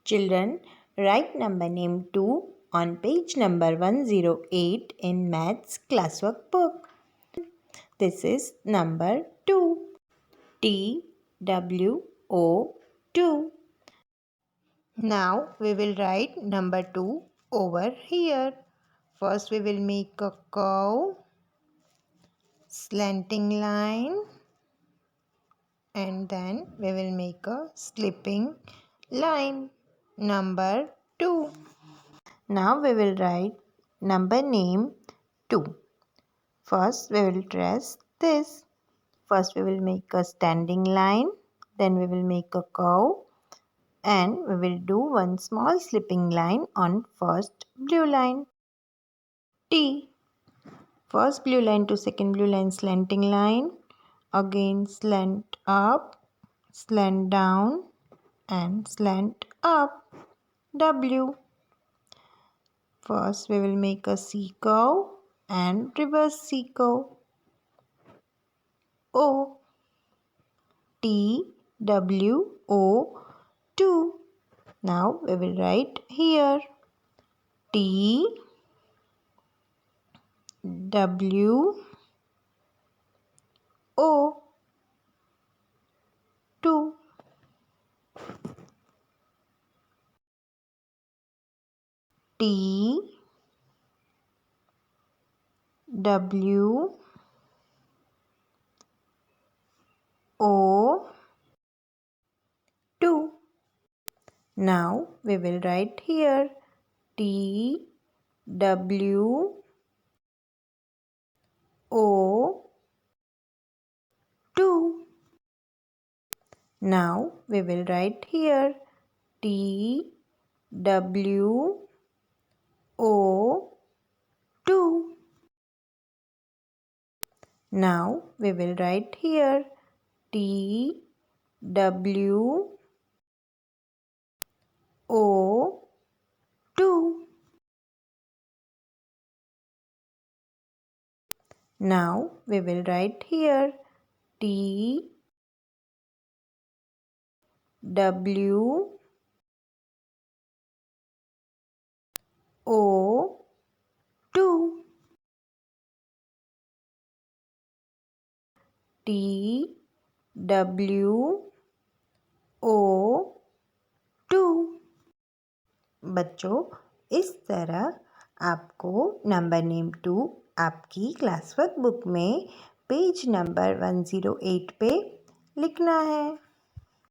Children, write number name 2 on page number 108 in Maths classwork book. This is number 2. TWO 2. Now we will write number 2 over here. First we will make a curve, slanting line, and then we will make a slipping line. Number 2. Now we will write number name 2. First we will trace this. First we will make a standing line, then we will make a curve, and we will do one small slipping line on first blue line. T. First blue line to second blue line slanting line, again slant up, slant down, and slant up. W. First we will make a C curve and reverse C curve. O. TWO 2. Now we will write here TWO 2. TWO 2. Now we will write here TWO 2. Now we will write here TWO 2. Now we will write here TWO 2. Now we will write here TWO 2. TWO 2. बच्चों, इस तरह आपको number name 2 आपकी class work book में page number 108 पे लिखना है।